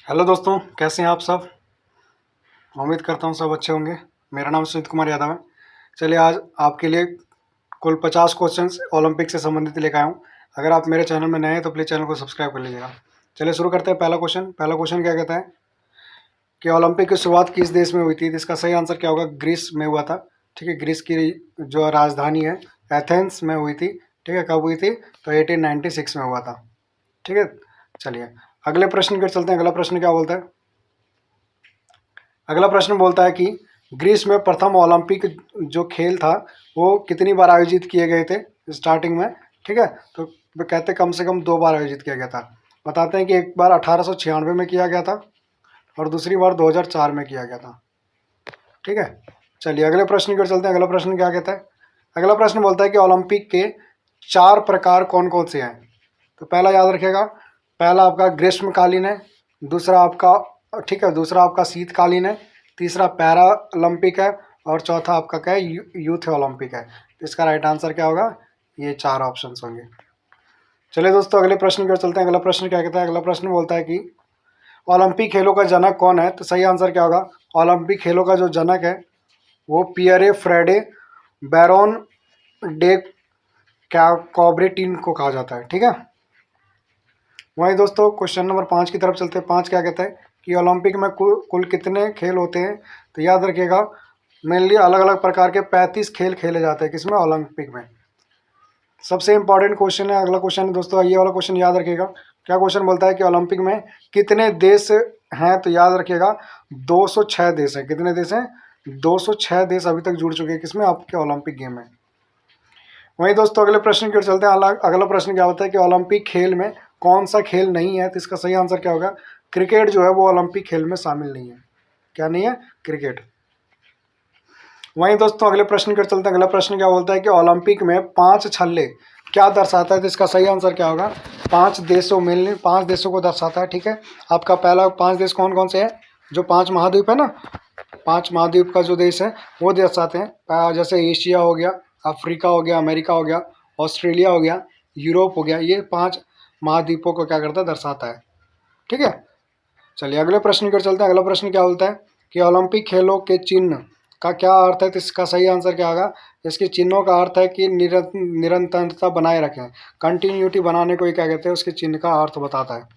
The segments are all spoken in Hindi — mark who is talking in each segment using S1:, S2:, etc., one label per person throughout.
S1: हेलो दोस्तों, कैसे हैं आप सब। उम्मीद करता हूँ सब अच्छे होंगे। मेरा नाम सुमित कुमार यादव है। चलिए आज आपके लिए कुल 50 क्वेश्चंस ओलंपिक से संबंधित लेकर आया हूँ। अगर आप मेरे चैनल में नए हैं तो प्लीज़ चैनल को सब्सक्राइब कर लीजिएगा। चलिए शुरू करते हैं। पहला क्वेश्चन क्या कहता है कि ओलंपिक की शुरुआत किस देश में हुई थी। इसका सही आंसर क्या होगा? ग्रीस में हुआ था। ठीक है, ग्रीस की जो राजधानी है एथेंस में हुई थी। ठीक है, कब हुई थी? तो 1896 में हुआ था। ठीक है, चलिए अगले प्रश्न की ओर चलते हैं। अगला प्रश्न क्या बोलता है? अगला प्रश्न बोलता है कि ग्रीस में प्रथम ओलंपिक जो खेल था वो कितनी बार आयोजित किए गए थे स्टार्टिंग में। ठीक है, तो वो कहते हैं कम से कम 2 बार आयोजित किया गया था। बताते हैं कि एक बार 1896 में किया गया था और दूसरी बार 2004 में किया गया था। ठीक है, चलिए अगले प्रश्न की ओर चलते हैं। अगला प्रश्न क्या कहता है? अगला प्रश्न बोलता है कि ओलंपिक के 4 प्रकार कौन कौन से हैं। तो पहला याद रखिएगा, पहला आपका ग्रीष्मकालीन है, दूसरा आपका ठीक है, दूसरा आपका शीतकालीन है, तीसरा पैरा ओलंपिक है और चौथा आपका क्या है? यूथ ओलंपिक है। तो इसका राइट आंसर क्या होगा? ये 4 ऑप्शन होंगे। चलिए दोस्तों अगले प्रश्न की ओर चलते हैं। अगला प्रश्न क्या कहता है? अगला प्रश्न बोलता है कि ओलंपिक खेलों का जनक कौन है। तो सही आंसर क्या होगा? ओलंपिक खेलों का जो जनक है वो पियरे फ्रेडे बैरोन डे कॉब्रेटिन को कहा जाता है। ठीक है, वहीं दोस्तों क्वेश्चन नंबर 5 की तरफ चलते हैं। 5 क्या कहता है कि ओलंपिक में कुल कितने खेल होते हैं। तो याद रखिएगा मेनली अलग अलग प्रकार के 35 खेल खेले जाते हैं किसमें? ओलंपिक में। सबसे इंपॉर्टेंट क्वेश्चन है अगला क्वेश्चन दोस्तों, ये वाला क्वेश्चन याद रखिएगा। क्या क्वेश्चन बोलता है कि ओलंपिक में कितने देश हैं। तो याद रखिएगा 206 देश हैं। कितने देश हैं? 206 देश अभी तक जुड़ चुके हैं किसमें? आपके ओलंपिक गेम में। वहीं दोस्तों अगले प्रश्न की ओर चलते हैं। अगला प्रश्न क्या होता है कि ओलंपिक खेल में कौन सा खेल नहीं है। तो इसका सही आंसर क्या होगा? क्रिकेट जो है वो ओलंपिक खेल में शामिल नहीं है। क्या नहीं है? क्रिकेट। वहीं दोस्तों अगले प्रश्न की ओर चलते हैं। अगला प्रश्न क्या बोलता है कि ओलंपिक में 5 छल्ले क्या दर्शाता है। तो इसका सही आंसर क्या होगा? 5 देशों को दर्शाता है। ठीक है, आपका पहला 5 देश कौन कौन से हैं? जो 5 महाद्वीप है ना, 5 महाद्वीप का जो देश है वो दर्शाते हैं। जैसे एशिया हो गया, अफ्रीका हो गया, अमेरिका हो गया, ऑस्ट्रेलिया हो गया, यूरोप हो गया। ये 5 महाद्वीपों को क्या करता है? दर्शाता है। ठीक है, चलिए अगले प्रश्न की ओर चलते हैं। अगला प्रश्न क्या बोलता है कि ओलंपिक खेलों के चिन्ह का क्या अर्थ है। तो इसका सही आंसर क्या होगा? इसके चिन्हों का अर्थ है कि निरंतरता बनाए रखें, कंटिन्यूटी बनाने को ही क्या कहते हैं? उसके चिन्ह का अर्थ बताता है।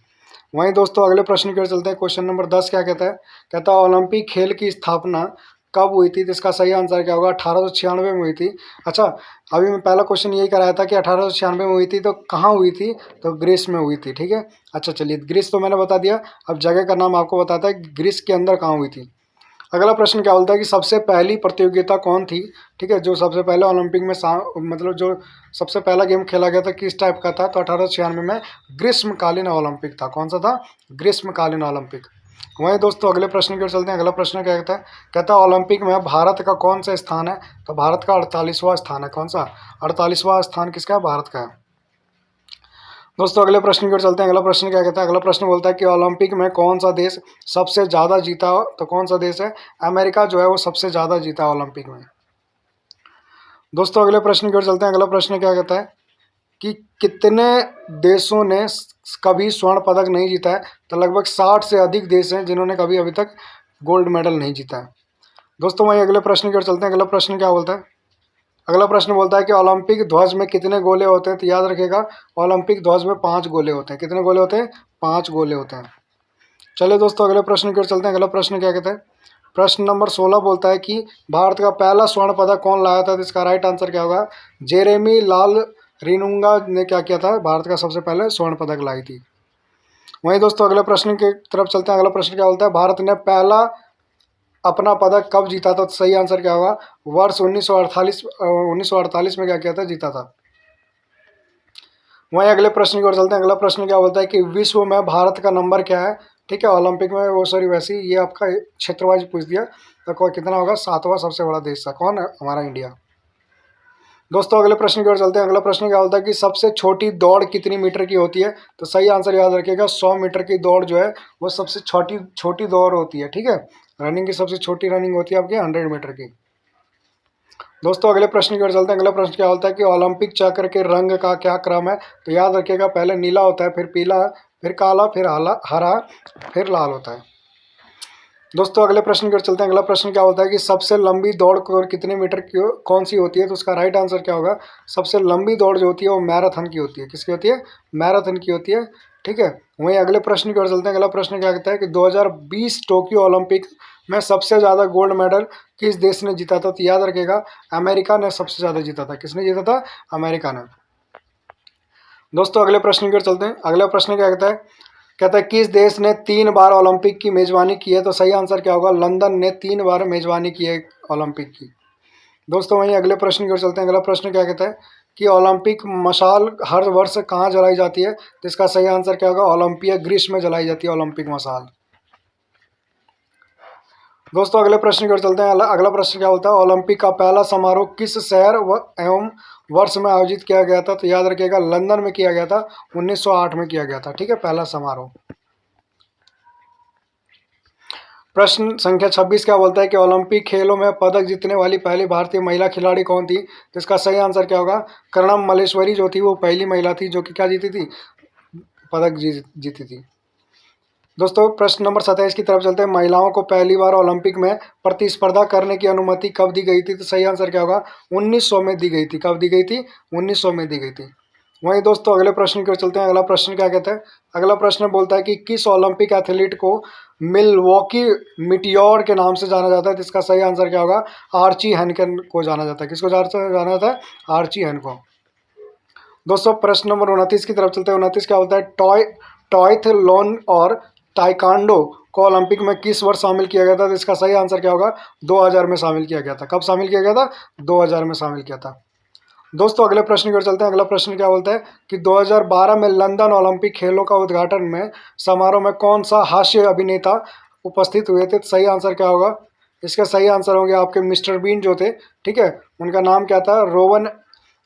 S1: वहीं दोस्तों अगले प्रश्न की ओर चलते हैं। क्वेश्चन नंबर 10 क्या कहता है? कहता है ओलंपिक खेल की स्थापना कब हुई थी। तो इसका सही आंसर क्या होगा? 1896 में हुई थी। अच्छा, अभी मैं पहला क्वेश्चन यही कराया था कि 1896 में हुई थी, तो कहाँ हुई थी? तो ग्रीस में हुई थी। ठीक है, अच्छा चलिए ग्रीस तो मैंने बता दिया, अब जगह का नाम आपको बताता है ग्रीस के अंदर कहाँ हुई थी। अगला प्रश्न क्या बोलता है कि सबसे पहली प्रतियोगिता कौन थी। ठीक है, जो सबसे पहले ओलंपिक में मतलब जो सबसे पहला गेम खेला गया था किस टाइप का था। तो 1896 में ग्रीष्मकालीन ओलंपिक था। कौन सा था? ग्रीष्मकालीन ओलंपिक। वहीं दोस्तों अगले प्रश्न की ओर चलते हैं। अगला प्रश्न क्या कहता है? कहता है ओलंपिक में भारत का कौन सा स्थान है। तो भारत का 48वां स्थान है। कौन सा? 48वां स्थान किसका है? भारत का है। दोस्तों अगले प्रश्न की ओर चलते हैं। अगला प्रश्न क्या कहता है? अगला प्रश्न बोलता है कि ओलंपिक में कौन सा देश सबसे ज़्यादा जीता हो। तो कौन सा देश है? अमेरिका जो है वो सबसे ज़्यादा जीता ओलंपिक में। दोस्तों अगले प्रश्न की ओर चलते हैं। अगला प्रश्न क्या कहता है कि कितने देशों ने कभी स्वर्ण पदक नहीं जीता है। तो लगभग 60 से अधिक देश हैं जिन्होंने कभी अभी तक गोल्ड मेडल नहीं जीता है। दोस्तों वहीं अगले प्रश्न की ओर चलते हैं। अगला प्रश्न क्या बोलता है? अगला प्रश्न बोलता है कि ओलंपिक ध्वज में कितने गोले होते हैं। तो याद रखिएगा ओलंपिक ध्वज में 5 गोले होते हैं। कितने गोले होते हैं? 5 गोले होते हैं। चलिए दोस्तों अगले प्रश्न की ओर चलते हैं। अगला प्रश्न क्या कहता है? प्रश्न नंबर 16 बोलता है कि भारत का पहला स्वर्ण पदक कौन लाया था। तो इसका राइट आंसर क्या होगा? जेरेमी लाल रिनुंगा ने क्या किया था? भारत का सबसे पहले स्वर्ण पदक लाई थी। वहीं दोस्तों अगले प्रश्न की तरफ चलते हैं। अगला प्रश्न क्या बोलता है? भारत ने पहला अपना पदक कब जीता था। तो सही आंसर क्या होगा? वर्ष 1948 में क्या किया था? जीता था। वहीं अगले प्रश्न की ओर चलते हैं। अगला प्रश्न क्या बोलता है कि विश्व में भारत का नंबर क्या है। ठीक है, ओलंपिक में वो सॉरी वैसे ही ये आपका क्षेत्र वाइज पूछ दिया। तो कितना होगा? 7वां सबसे बड़ा देश था। कौन है? हमारा इंडिया। दोस्तों अगले प्रश्न की ओर चलते हैं। अगला प्रश्न क्या बोलता है कि सबसे छोटी दौड़ कितनी मीटर की होती है। तो सही आंसर याद रखिएगा 100 मीटर की दौड़ जो है वो सबसे छोटी छोटी दौड़ होती है। ठीक है, रनिंग की सबसे छोटी रनिंग होती है आपकी 100 मीटर की। दोस्तों अगले प्रश्न की ओर चलते हैं। अगला प्रश्न क्या होता है कि ओलंपिक चक्र के रंग का क्या क्रम है। तो याद रखिएगा पहले नीला होता है, फिर पीला, फिर काला, फिर हरा, फिर लाल होता है। दोस्तों अगले प्रश्न की ओर चलते हैं। अगला प्रश्न क्या होता है कि सबसे लंबी दौड़ कितने मीटर की कौन सी होती है? तो उसका राइट आंसर क्या होगा? सबसे लंबी दौड़ जो होती है वो मैराथन की होती है। किसकी होती है? मैराथन की होती है। ठीक है, वहीं अगले प्रश्न की ओर चलते हैं। अगला प्रश्न क्या कहता है कि 2020 टोक्यो ओलंपिक में सबसे ज़्यादा गोल्ड मेडल किस देश ने जीता था? तो याद रखिएगा, अमेरिका ने सबसे ज़्यादा जीता था। किसने जीता था? अमेरिका ने। दोस्तों अगले प्रश्न की ओर चलते हैं। अगला प्रश्न क्या कहता है किस देश ने 3 बार ओलंपिक की मेजबानी की है? तो सही आंसर क्या होगा? लंदन ने 3 बार मेजबानी की है ओलंपिक की। दोस्तों वहीं अगले प्रश्न की ओर चलते हैं। अगला प्रश्न क्या कहता है कि ओलंपिक मशाल हर वर्ष कहाँ जलाई जाती है? तो इसका सही आंसर क्या होगा? ओलंपिया ग्रीस में जलाई जाती है ओलंपिक मशाल। दोस्तों अगले प्रश्न की ओर चलते हैं। अगला प्रश्न क्या होता है? ओलंपिक का पहला समारोह किस शहर एवं वर्ष में आयोजित किया गया था? तो याद रखिएगा, लंदन में किया गया था। 1908 में किया गया था। ठीक है, पहला समारोह। प्रश्न संख्या 26 क्या बोलता है कि ओलंपिक खेलों में पदक जीतने वाली पहली भारतीय महिला खिलाड़ी कौन थी? तो इसका सही आंसर क्या होगा? कर्णम मल्लेश्वरी जो थी वो पहली महिला थी जो कि क्या जीती थी? पदक जीती थी। दोस्तों प्रश्न नंबर 27 की तरफ चलते हैं। महिलाओं को पहली बार ओलंपिक में प्रतिस्पर्धा करने की अनुमति कब दी गई थी? तो सही आंसर क्या होगा? 1900 में दी गई थी। कब दी गई थी? 1900 में दी गई थी। वहीं दोस्तों अगले प्रश्न की ओर चलते हैं। अगला प्रश्न क्या कहता है? अगला प्रश्न बोलता है कि किस ओलंपिक एथलीट को मिल्वॉकी मिटियोर के नाम से जाना जाता है? तो इसका सही आंसर क्या होगा? आर्ची हेनकन को जाना जाता है। किसको जाना जाता है? आर्ची हेन को। दोस्तों प्रश्न नंबर 29 की तरफ चलते हैं। 29 क्या होता है? टॉयथलॉन और ताइक्वांडो को ओलंपिक में किस वर्ष शामिल किया गया था? तो इसका सही आंसर क्या होगा? 2000 में शामिल किया गया था। कब शामिल किया गया था? 2000 में शामिल किया था। दोस्तों अगले प्रश्न की ओर चलते हैं। अगला प्रश्न क्या बोलता है कि 2012 में लंदन ओलंपिक खेलों का उद्घाटन में समारोह में कौन सा हास्य अभिनेता उपस्थित हुए थे? तो सही आंसर क्या होगा? इसका सही आंसर होंगे आपके मिस्टर बीन जो थे। ठीक है, उनका नाम क्या था? रोवन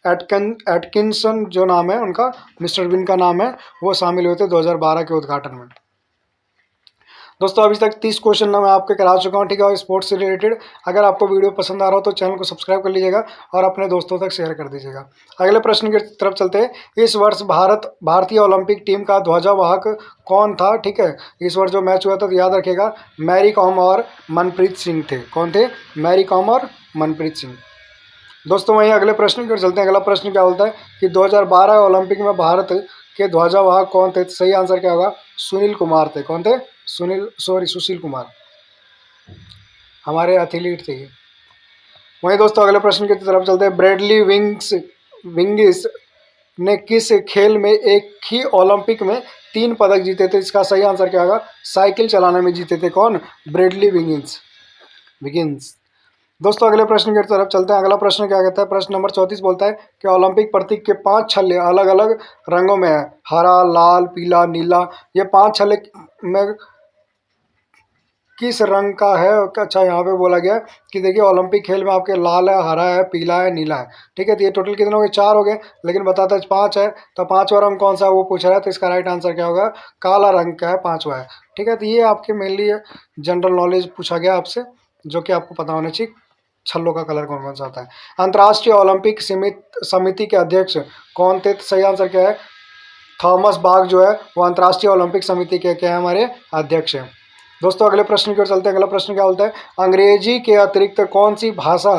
S1: एटकिंसन जो नाम है उनका, मिस्टर बीन का नाम है, वो शामिल हुए थे 2012 के उद्घाटन में। दोस्तों अभी तक 30 क्वेश्चन मैं आपके करा चुका हूँ। ठीक है, और स्पोर्ट्स से रिलेटेड। अगर आपको वीडियो पसंद आ रहा हो तो चैनल को सब्सक्राइब कर लीजिएगा और अपने दोस्तों तक शेयर कर दीजिएगा। अगले प्रश्न की तरफ चलते हैं। इस वर्ष भारतीय ओलंपिक टीम का ध्वजावाहक कौन था? ठीक है, इस वर्ष जो मैच हुआ था तो याद रखिएगा, मैरी कॉम और मनप्रीत सिंह थे। कौन थे? मैरी कॉम और मनप्रीत सिंह। दोस्तों वहीं अगले प्रश्न की ओर चलते हैं। अगला प्रश्न क्या बोलता है कि 2012 ओलंपिक में भारत के ध्वजावाहक कौन थे? सही आंसर क्या होगा? सुनील कुमार थे। कौन थे? सुशील कुमार, हमारे एथलीट थे ये। वहीं दोस्तों अगले प्रश्न की तरफ चलते हैं। ब्रैडली विंगिस ने किस खेल में एक ही ओलंपिक में 3 पदक जीते थे? इसका सही आंसर क्या होगा? साइकिल चलाने में जीते थे। कौन? ब्रैडली विगिंस। दोस्तों अगले प्रश्न की तरफ चलते हैं। अगला प्रश्न क्या कहता है? प्रश्न नंबर 34 बोलता है कि ओलंपिक प्रतीक के 5 छल्ले अलग अलग रंगों में है। हरा, लाल, पीला, नीला। ये 5 छल्ले में किस रंग का है? अच्छा, यहाँ पे बोला गया कि देखिए ओलंपिक खेल में आपके लाल है, हरा है, पीला है, नीला है। ठीक है, तो ये टोटल कितने हो गए? 4 हो गए, लेकिन बताता है 5 है। तो 5वां रंग कौन सा है वो पूछ रहा है। तो इसका राइट आंसर क्या होगा? काला रंग का है, 5वां है। ठीक है, तो ये आपके मेनली जनरल नॉलेज पूछा गया आपसे, जो कि आपको पता होना चाहिए छल्लों का कलर कौन कौन सा होता है। अंतर्राष्ट्रीय ओलंपिक समिति के अध्यक्ष कौन थे? तो सही आंसर क्या है? थॉमस बाग जो है वो अंतर्राष्ट्रीय ओलंपिक समिति के क्या है? हमारे अध्यक्ष हैं। दोस्तों अगले प्रश्न की ओर चलते हैं। अगला प्रश्न क्या बोलता है? अंग्रेजी के अतिरिक्त कौन सी भाषा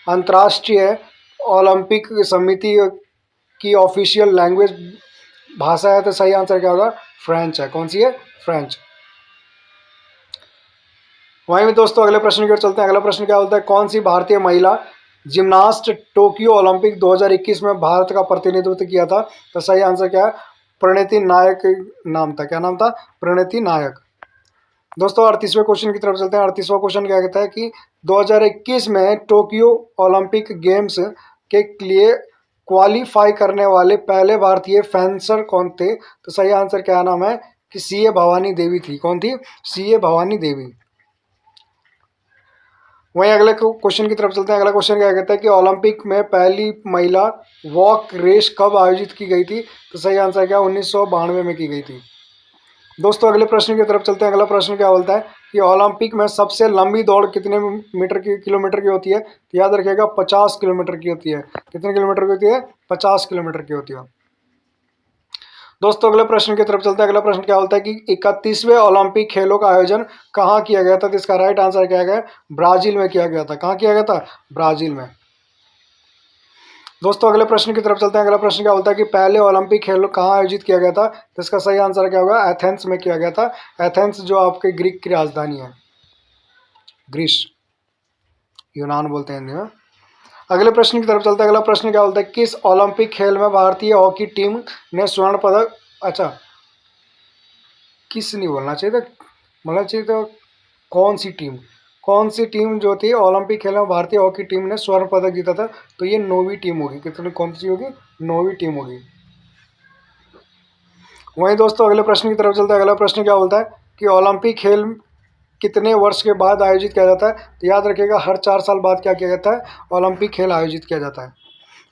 S1: अंतर्राष्ट्रीय ओलंपिक समिति की ऑफिशियल लैंग्वेज भाषा है? तो सही आंसर क्या होगा? फ्रेंच है। कौन सी है? फ्रेंच। वहीं भी दोस्तों अगले प्रश्न की ओर चलते हैं। अगला प्रश्न क्या बोलता है? कौन सी भारतीय महिला जिम्नास्ट टोक्यो ओलंपिक 2021 में भारत का प्रतिनिधित्व किया था? तो सही आंसर क्या है? प्रणति नायक नाम था। क्या नाम था? प्रणति नायक। दोस्तों 38वें क्वेश्चन की तरफ चलते हैं। 38वां क्वेश्चन क्या कहता है कि 2021 में टोक्यो ओलंपिक गेम्स के लिए क्वालिफाई करने वाले पहले भारतीय फेंसर कौन थे? तो सही आंसर क्या नाम है? कि सीए भवानी देवी थी। कौन थी? सीए भवानी देवी। वहीं अगले क्वेश्चन की तरफ चलते हैं। अगला क्वेश्चन क्या कहता है कि ओलंपिक में पहली महिला वॉक रेस कब आयोजित की गई थी? तो सही आंसर क्या? 1992 में की गई थी। दोस्तों अगले प्रश्न की तरफ चलते हैं। अगला प्रश्न क्या बोलता है कि ओलंपिक में सबसे लंबी दौड़ कितने किलोमीटर की होती है? तो याद रखिएगा 50 किलोमीटर की होती है। कितने किलोमीटर की होती है? 50 किलोमीटर की होती है। दोस्तों अगले प्रश्न की तरफ चलते हैं। अगला प्रश्न क्या बोलता है कि 31वें ओलंपिक खेलों का आयोजन कहाँ किया गया था? तो इसका राइट आंसर क्या है? ब्राजील में किया गया था। कहाँ किया गया था? ब्राजील में। दोस्तों अगले प्रश्न की तरफ चलते हैं। अगला प्रश्न क्या बोलता है कि पहले ओलंपिक खेल कहाँ आयोजित किया गया था? तो इसका सही आंसर क्या होगा? एथेंस में किया गया था। एथेंस जो आपके ग्रीक की राजधानी है, ग्रीस, यूनान बोलते हैं हिंदी में। अगले प्रश्न की तरफ चलते हैं। अगला प्रश्न क्या बोलता है किस ओलंपिक खेल में भारतीय हॉकी टीम ने स्वर्ण पदक, अच्छा किस नहीं बोलना चाहिए था, बोलना चाहिए था कौन सी टीम जो थी ओलंपिक खेल में भारतीय हॉकी टीम ने स्वर्ण पदक जीता था? तो ये 9वीं टीम होगी। कितनी, कौन सी होगी? 9वीं टीम होगी। वहीं दोस्तों अगले प्रश्न की तरफ चलते हैं। अगला प्रश्न क्या बोलता है कि ओलंपिक खेल कितने वर्ष के बाद आयोजित किया जाता है? तो याद रखिएगा हर 4 साल बाद क्या किया जाता है? ओलंपिक खेल आयोजित किया जाता है।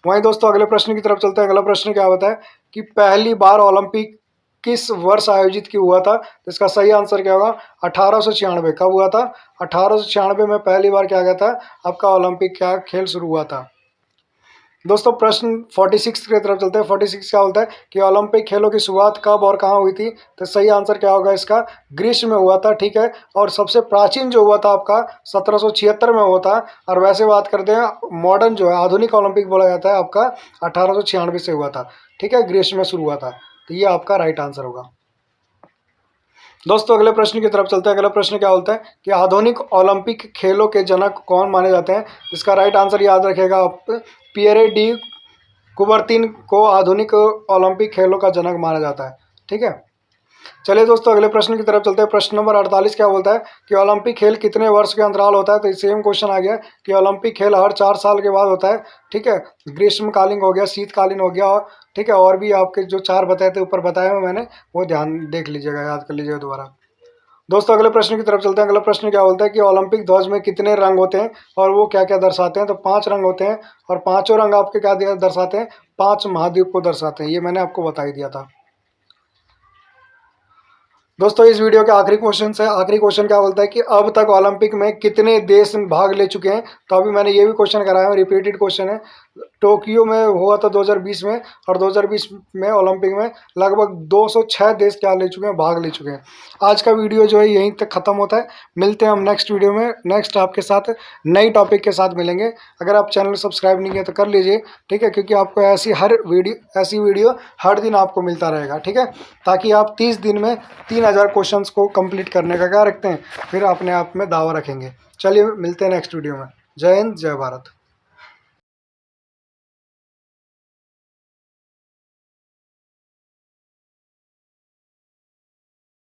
S1: वहीं दोस्तों अगले प्रश्न की तरफ चलते हैं। अगला प्रश्न क्या होता है कि पहली बार ओलंपिक किस वर्ष आयोजित की हुआ था? तो इसका सही आंसर क्या होगा? 1896। कब हुआ था? 1896 में पहली बार क्या गया था आपका ओलंपिक क्या खेल शुरू हुआ था। दोस्तों प्रश्न 46 की तरफ चलते हैं। 46 क्या बोलता है कि ओलंपिक खेलों की शुरुआत कब और कहाँ हुई थी? तो सही आंसर क्या होगा इसका? ग्रीस में हुआ था। ठीक है, और सबसे प्राचीन जो हुआ था आपका 1776 में हुआ था। और वैसे बात करते हैं मॉडर्न जो है आधुनिक ओलंपिक बोला जाता है आपका 1896 से हुआ था। ठीक है, ग्रीस में शुरू हुआ था। तो ये आपका राइट आंसर होगा। दोस्तों अगले प्रश्न की तरफ चलते हैं। अगला प्रश्न क्या बोलता है कि आधुनिक ओलंपिक खेलों के जनक कौन माने जाते हैं? इसका राइट आंसर याद रखिएगा आप, पियरे डी कुबर्तिन को आधुनिक ओलंपिक खेलों का जनक माना जाता है। ठीक है, चलिए दोस्तों अगले प्रश्न की तरफ चलते हैं। प्रश्न नंबर 48 क्या बोलता है कि ओलंपिक खेल कितने वर्ष के अंतराल होता है? तो सेम क्वेश्चन आ गया कि ओलंपिक खेल हर 4 साल के बाद होता है। ठीक है, ग्रीष्मकालीन हो गया, शीतकालीन हो गया, और ठीक है और भी आपके जो 4 बताए थे ऊपर बताए हुए मैंने, वो ध्यान देख लीजिएगा, याद कर लीजिएगा दोबारा। दोस्तों अगले प्रश्न की तरफ चलते हैं। अगला प्रश्न क्या बोलता है कि ओलंपिक ध्वज में कितने रंग होते हैं और वो क्या क्या दर्शाते हैं? तो 5 रंग होते हैं, और पांचों रंग आपके क्या दर्शाते हैं? 5 महाद्वीप को दर्शाते हैं। ये मैंने आपको बता ही दिया था। दोस्तों इस वीडियो के आखिरी क्वेश्चन से, आखिरी क्वेश्चन क्या बोलता है कि अब तक ओलंपिक में कितने देश भाग ले चुके हैं? तो अभी मैंने ये भी क्वेश्चन कराया है, रिपीटेड क्वेश्चन है। टोक्यो में हुआ था 2020 में, और 2020 में ओलंपिक में लगभग 206 देश क्या ले चुके हैं? भाग ले चुके हैं। आज का वीडियो जो है यहीं तक खत्म होता है। मिलते हैं हम नेक्स्ट वीडियो में, नेक्स्ट आपके साथ नई टॉपिक के साथ मिलेंगे। अगर आप चैनल सब्सक्राइब नहीं किया तो कर लीजिए। ठीक है, क्योंकि आपको ऐसी वीडियो हर दिन आपको मिलता रहेगा। ठीक है, ताकि आप 30 दिन में 3000 क्वेश्चंस को कंप्लीट करने का क्या रखते हैं, फिर अपने आप में दावा रखेंगे। चलिए मिलते हैं नेक्स्ट वीडियो में। जय हिंद, जय भारत।